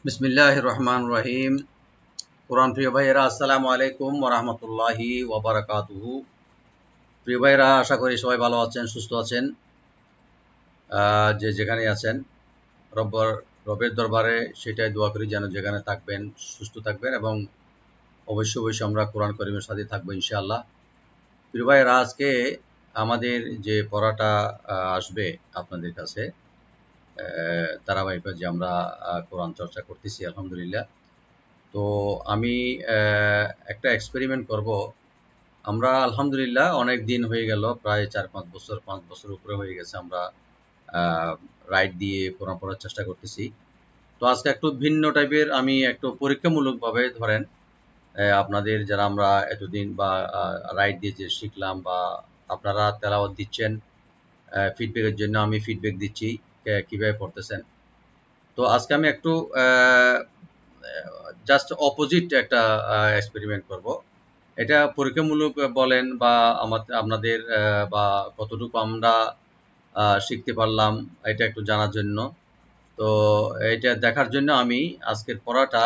বিসমিল্লাহির রহমানির রহিম। কোরআন প্রিয় ভাইয়েরা, আসসালামু আলাইকুম ওয়া রাহমাতুল্লাহি ওয়া বারাকাতুহু। প্রিয় ভাইয়েরা, আশা করি সবাই ভালো আছেন, সুস্থ আছেন। যে যেখানেই আছেন, রবের দরবারে সেটাই দোয়া করি যেন যেখানে থাকবেন সুস্থ থাকবেন এবং অবশ্যই আমরা কোরআন কারীমের সাথে থাকবো ইনশাআল্লাহ। প্রিয় ভাইয়েরা, আজকে আমাদের যে পড়াটা আসবে আপনাদের কাছে, ধারাবাহিকভাবে যে আমরা কোরআন চর্চা করতেছি আলহামদুলিল্লাহ। তো আমি একটা এক্সপেরিমেন্ট করব। আমরা আলহামদুলিল্লাহ অনেক দিন হয়ে গেল, প্রায় 4-5 বছর উপরে হয়ে গেছে আমরা রাইট দিয়ে কোরআন পড়ার চেষ্টা করতেছি। তো আজকে একটু ভিন্ন টাইপের, আমি একটু পরীক্ষামূলকভাবে ধরেন আপনাদের যারা আমরা এতদিন বা রাইট দিয়ে যে শিখলাম বা আপনারা তেলাওয়াত দিচ্ছেন, ফিডব্যাকের জন্য আমি ফিডব্যাক দিচ্ছি কিভাবে পড়তেছেন। তো আজকে আমি একটু জাস্ট অপোজিট একটা এক্সপেরিমেন্ট করব। এটা পরীক্ষামূলক বলেন বা আপনাদের বা কতটুকু আমরা শিখতে পারলাম এটা একটু জানার জন্য। তো এটা দেখার জন্য আমি আজকের পড়াটা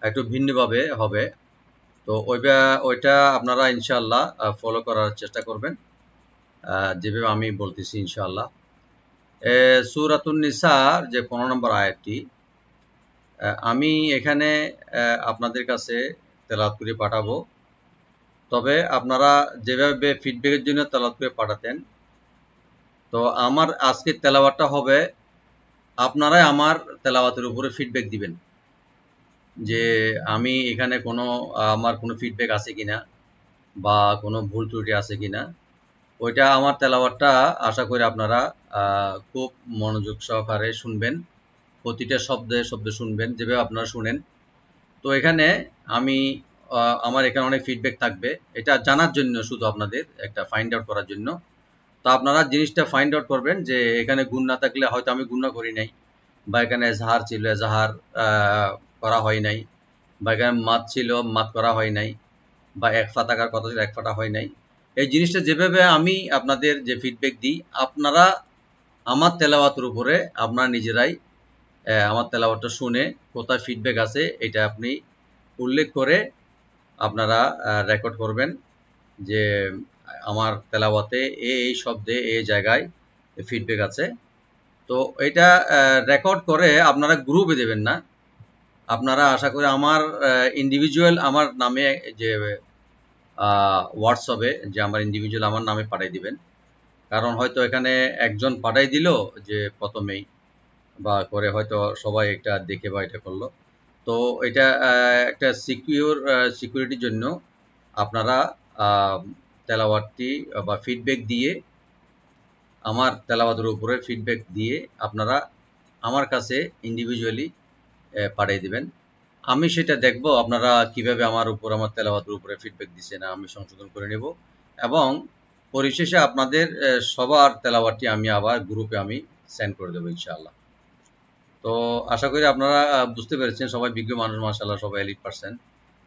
একটু ভিন্নভাবে হবে। তো ওইটা আপনারা ইনশাআল্লাহ ফলো করার চেষ্টা করবেন, যেভাবে আমি বলতেছি ইনশাআল্লাহ। সূরাতুন নিসার যে 15 নম্বর আয়াতটি, আমি এখানে আপনাদের কাছে তেলাওয়াত করে পাঠাবো। তবে আপনারা যেভাবে ফিডব্যাকের জন্য তেলাওয়াত করে পাঠাতেন, তো আমার আজকের তেলাওয়াতটা হবে, আপনারাই আমার তেলাওয়াতের উপরে ফিডব্যাক দিবেন যে আমি এখানে আমার কোনো ফিডব্যাক আছে কিনা বা কোনো ভুল ত্রুটি আছে কিনা। ওইটা আমার তেলাওয়াতটা আশা করি আপনারা খুব মনোযোগ সহকারে শুনবেন, প্রতিটা শব্দে শব্দে শুনবেন যেভাবে আপনারা শুনেন। তো এখানে আমি আমার এখানে অনেক ফিডব্যাক থাকবে, এটা জানার জন্য, শুধু আপনাদের একটা ফাইন্ড আউট করার জন্য। তো আপনারা জিনিসটা ফাইন্ড আউট করবেন যে এখানে গুণ না থাকলে হয়তো আমি গুণ করি নাই, বা এখানে এজাহার ছিল এজাহার করা হয় নাই, বা এখানে মাত ছিল মাত করা হয় নাই, বা একফা থাকার কথা ছিল একফাটা হয় নাই। এই জিনিসটা যেভাবে আমি আপনাদের যে ফিডব্যাক দিই, আপনারা আমার তেলাওয়াতের উপরে আপনারা নিজেরাই আমার তেলাওয়াতটা শুনে কোথায় ফিডব্যাক আছে এটা আপনি উল্লেখ করে আপনারা রেকর্ড করবেন যে আমার তেলাওয়াতে এই শব্দে এই জায়গায় ফিডব্যাক আছে। তো এটা রেকর্ড করে আপনারা গ্রুপে দেবেন না, আপনারা আশা করি আমার ইন্ডিভিজুয়াল আমার নামে যে হোয়াটসঅ্যাপে যে আমার ইন্ডিভিজুয়াল আমার নামে পাঠিয়ে দিবেন। কারণ হয়তো এখানে একজন পাঠাই দিল যে প্রথমেই বা করে হয়তো সবাই এটা দেখে বা এটা করলো। তো এটা একটা সিকিউরিটির জন্য আপনারা তেলাওয়াতটি বা ফিডব্যাক দিয়ে, আমার তেলাওয়াতের উপরে ফিডব্যাক দিয়ে আপনারা আমার কাছে ইন্ডিভিজুয়ালি পাঠিয়ে দিবেন। আমি সেটা দেখব আপনারা কিভাবে আমার আমার তেলাওয়াতের উপরে ফিডব্যাক দিচ্ছেন, আমি সংশোধন করে নেব এবং পরিশেষে আপনাদের সবার তেলাওয়াতটি আমি আবার গ্রুপে আমি সেন্ড করে দেবো ইনশাআল্লাহ। তো আশা করি আপনারা বুঝতে পেরেছেন, সবাই বিজ্ঞ মানুষ মাশাআল্লাহ, সবাই এলিট পারসন।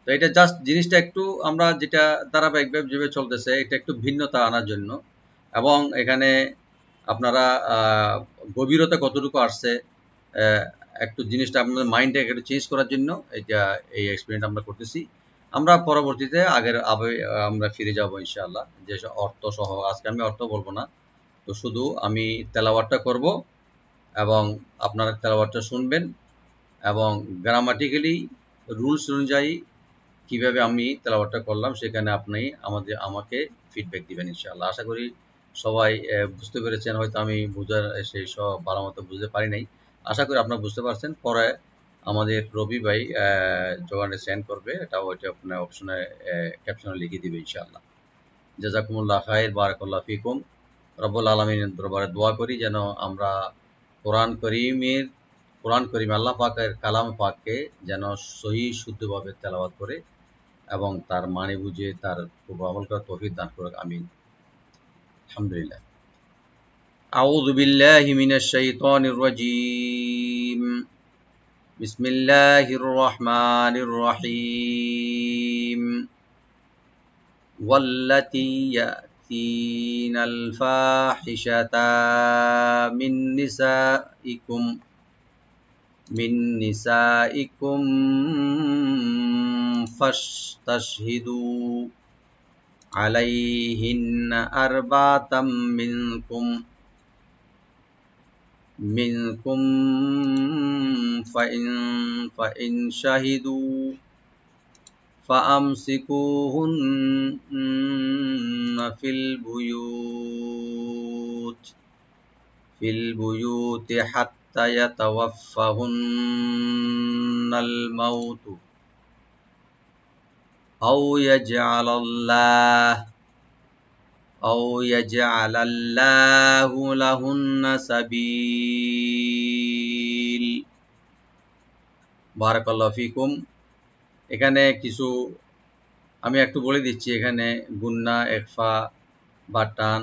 তো এটা জাস্ট জিনিসটা একটু আমরা যেটা ধারাবাহিকভাবে যেভাবে চলতেছে এটা একটু ভিন্নতা আনার জন্য, এবং এখানে আপনারা গভীরতা কতটুকু আসছে একটু জিনিসটা আপনাদের মাইন্ডটাকে একটু চেঞ্জ করার জন্য এই এক্সপেরিমেন্ট আমরা করতেছি। আমরা পরবর্তীতে আমরা ফিরে যাব ইনশাআল্লাহ, যে অর্থ সহ। আজকে আমি অর্থ বলবো না, তো শুধু আমি তেলাওয়াতটা করব এবং আপনারা তেলাওয়াতটা শুনবেন এবং গ্রামাটিক্যালি রুলস অনুযায়ী কিভাবে আমি তেলাওয়াতটা করলাম সেখানে আপনি আমাকে ফিডব্যাক দিবেন ইনশাআল্লাহ। আশা করি সবাই বুঝতে পেরেছেন। হয়তো আমি বোঝার সেই সব ভালো মতো বুঝতে পারি নাই, আশা করি আপনারা বুঝতে পারছেন। পরে আমাদের রবি ভাই যখন সেন্ড করবে ওইটা আপনার অপশনে ক্যাপশনে লিখে দিবে ইনশাআল্লাহ। জাযাকুমুল্লাহ খাইর, বারাকাল্লাহু ফিকুম। রব্বুল আলামিনের দরবারে দোয়া করি যেন আমরা কোরআন করিম আল্লাহ পাকের কালাম পাককে যেন সহি শুদ্ধভাবে তেলাওয়াত করে এবং তার মানে বুঝে তার উপর আমল করার তৌফিক দান করুক, আমিন। আলহামদুলিল্লাহ। আউযু বিল্লাহি মিনাশ শাইতানির রাজীম। বিসমিল্লাহির রহমানির রহিম। ওয়াল্লাতী ইয়াতিনাল ফাহিশাতা মিন নিসাইকুম মিন নিসাইকুম ফাস্তাশহিদু আলাইহিন্না আরবাতাম মিনকুম মিনকুম ফাইন শাহিদু فأمسكوهن في البيوت حتى يتوفهن الموت أو يجعل الله لهن سبيل বারাকাল্লাহু ফিকুম। এখানে কিছু আমি একটু বলে দিচ্ছি, এখানে গুন্না, একফা বা টান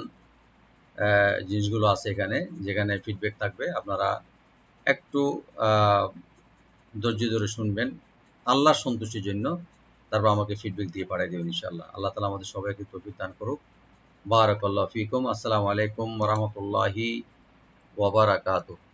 জিনিসগুলো আছে এখানে, যেখানে ফিডব্যাক থাকবে। আপনারা একটু ধৈর্য ধরে শুনবেন আল্লাহর সন্তুষ্টির জন্য, তারপর আমাকে ফিডব্যাক দিয়ে পাঠিয়ে দেবেন ইনশাআল্লাহ। আল্লাহ তাআলা আমাদের সবাইকে তৌফিক দান করুক। বারাকাল্লাহু ফিকুম। আসসালামু আলাইকুম ওয়া রাহমাতুল্লাহি ওয়া বারাকাতুহু।